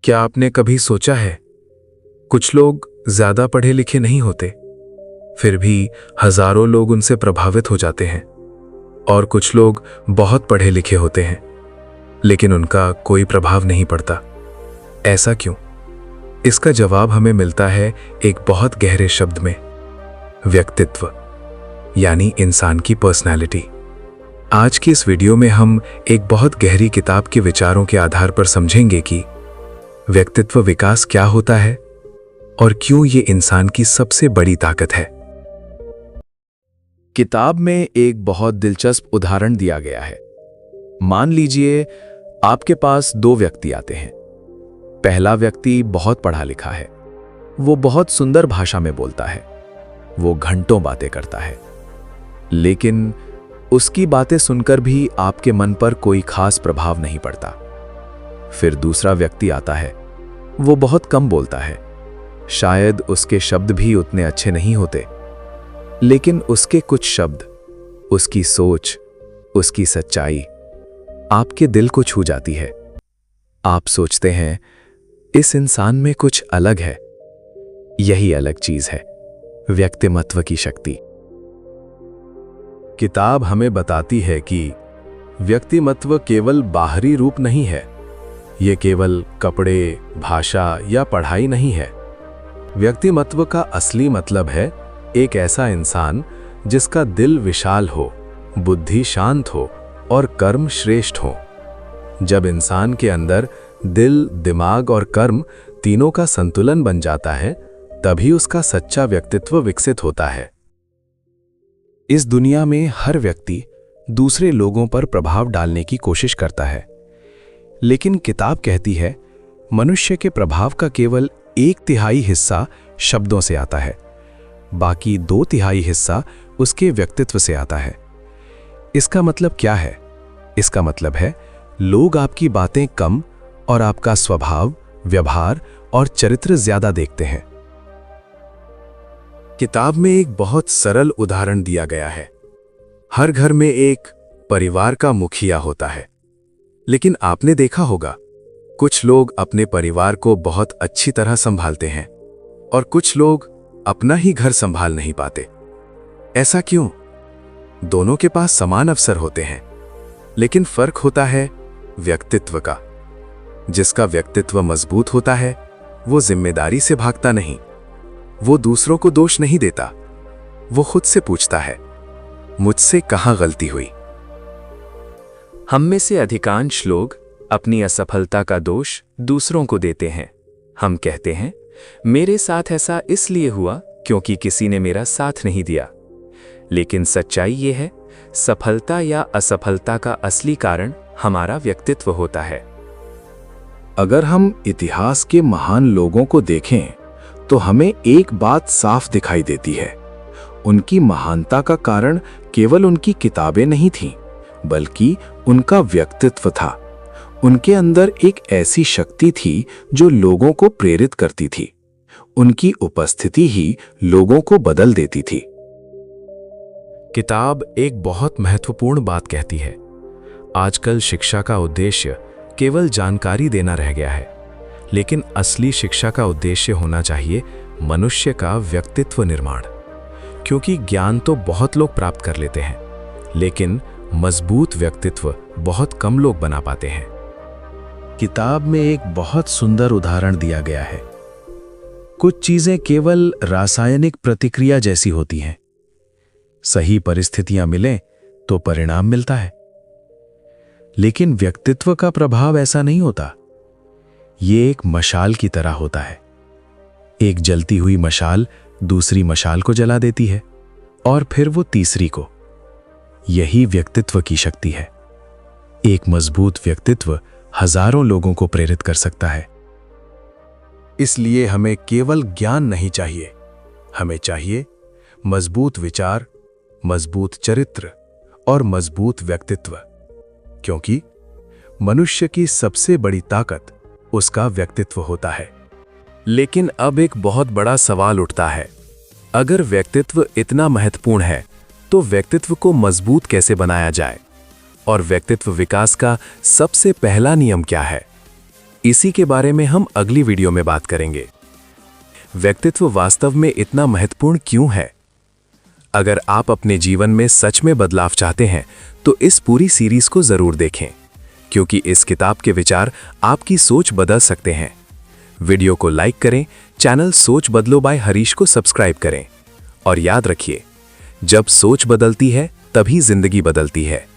क्या आपने कभी सोचा है, कुछ लोग ज्यादा पढ़े लिखे नहीं होते, फिर भी हजारों लोग उनसे प्रभावित हो जाते हैं, और कुछ लोग बहुत पढ़े लिखे होते हैं लेकिन उनका कोई प्रभाव नहीं पड़ता। ऐसा क्यों? इसका जवाब हमें मिलता है एक बहुत गहरे शब्द में, व्यक्तित्व, यानी इंसान की पर्सनैलिटी। आज की इस वीडियो में हम एक बहुत गहरी किताब के विचारों के आधार पर समझेंगे कि व्यक्तित्व विकास क्या होता है और क्यों ये इंसान की सबसे बड़ी ताकत है। किताब में एक बहुत दिलचस्प उदाहरण दिया गया है। मान लीजिए आपके पास दो व्यक्ति आते हैं। पहला व्यक्ति बहुत पढ़ा लिखा है, वो बहुत सुंदर भाषा में बोलता है, वो घंटों बातें करता है, लेकिन उसकी बातें सुनकर भी आपके मन पर कोई खास प्रभाव नहीं पड़ता। फिर दूसरा व्यक्ति आता है, वो बहुत कम बोलता है, शायद उसके शब्द भी उतने अच्छे नहीं होते, लेकिन उसके कुछ शब्द, उसकी सोच, उसकी सच्चाई आपके दिल को छू जाती है। आप सोचते हैं इस इंसान में कुछ अलग है। यही अलग चीज है, व्यक्तिमत्व की शक्ति। किताब हमें बताती है कि व्यक्तिमत्व केवल बाहरी रूप नहीं है, ये केवल कपड़े, भाषा या पढ़ाई नहीं है। व्यक्तिमत्व का असली मतलब है एक ऐसा इंसान जिसका दिल विशाल हो, बुद्धि शांत हो और कर्म श्रेष्ठ हो। जब इंसान के अंदर दिल, दिमाग और कर्म तीनों का संतुलन बन जाता है, तभी उसका सच्चा व्यक्तित्व विकसित होता है। इस दुनिया में हर व्यक्ति दूसरे लोगों पर प्रभाव डालने की कोशिश करता है, लेकिन किताब कहती है मनुष्य के प्रभाव का केवल 1/3 हिस्सा शब्दों से आता है, बाकी 2/3 हिस्सा उसके व्यक्तित्व से आता है। इसका मतलब क्या है? इसका मतलब है लोग आपकी बातें कम और आपका स्वभाव, व्यवहार और चरित्र ज्यादा देखते हैं। किताब में एक बहुत सरल उदाहरण दिया गया है। हर घर में एक परिवार का मुखिया होता है, लेकिन आपने देखा होगा कुछ लोग अपने परिवार को बहुत अच्छी तरह संभालते हैं और कुछ लोग अपना ही घर संभाल नहीं पाते। ऐसा क्यों? दोनों के पास समान अवसर होते हैं, लेकिन फर्क होता है व्यक्तित्व का। जिसका व्यक्तित्व मजबूत होता है वो जिम्मेदारी से भागता नहीं, वो दूसरों को दोष नहीं देता, वो खुद से पूछता है मुझसे कहां गलती हुई। हम में से अधिकांश लोग अपनी असफलता का दोष दूसरों को देते हैं। हम कहते हैं मेरे साथ ऐसा इसलिए हुआ क्योंकि किसी ने मेरा साथ नहीं दिया। लेकिन सच्चाई ये है, सफलता या असफलता का असली कारण हमारा व्यक्तित्व होता है। अगर हम इतिहास के महान लोगों को देखें तो हमें एक बात साफ दिखाई देती है, उनकी महानता का कारण केवल उनकी किताबें नहीं थीं, बल्कि उनका व्यक्तित्व था। उनके अंदर एक ऐसी शक्ति थी जो लोगों को प्रेरित करती थी। उनकी उपस्थिति ही लोगों को बदल देती थी। किताब एक बहुत महत्वपूर्ण बात कहती है। आजकल शिक्षा का उद्देश्य केवल जानकारी देना रह गया है, लेकिन असली शिक्षा का उद्देश्य होना चाहिए मनुष्य का व्यक्तित्व निर्माण। क्योंकि ज्ञान तो बहुत लोग प्राप्त कर लेते हैं, लेकिन मजबूत व्यक्तित्व बहुत कम लोग बना पाते हैं। किताब में एक बहुत सुंदर उदाहरण दिया गया है। कुछ चीजें केवल रासायनिक प्रतिक्रिया जैसी होती हैं। सही परिस्थितियां मिलें तो परिणाम मिलता है, लेकिन व्यक्तित्व का प्रभाव ऐसा नहीं होता। ये एक मशाल की तरह होता है। एक जलती हुई मशाल दूसरी मशाल को जला देती है और फिर वो तीसरी को। यही व्यक्तित्व की शक्ति है। एक मजबूत व्यक्तित्व हजारों लोगों को प्रेरित कर सकता है। इसलिए हमें केवल ज्ञान नहीं चाहिए, हमें चाहिए मजबूत विचार, मजबूत चरित्र और मजबूत व्यक्तित्व। क्योंकि मनुष्य की सबसे बड़ी ताकत उसका व्यक्तित्व होता है। लेकिन अब एक बहुत बड़ा सवाल उठता है, अगर व्यक्तित्व इतना महत्वपूर्ण है तो व्यक्तित्व को मजबूत कैसे बनाया जाए? और व्यक्तित्व विकास का सबसे पहला नियम क्या है? इसी के बारे में हम अगली वीडियो में बात करेंगे। व्यक्तित्व वास्तव में इतना महत्वपूर्ण क्यों है? अगर आप अपने जीवन में सच में बदलाव चाहते हैं तो इस पूरी सीरीज को जरूर देखें, क्योंकि इस किताब के विचार आपकी सोच बदल सकते हैं। वीडियो को लाइक करें, चैनल सोच बदलो बाय हरीश को सब्सक्राइब करें और याद रखिए, जब सोच बदलती है तभी जिंदगी बदलती है।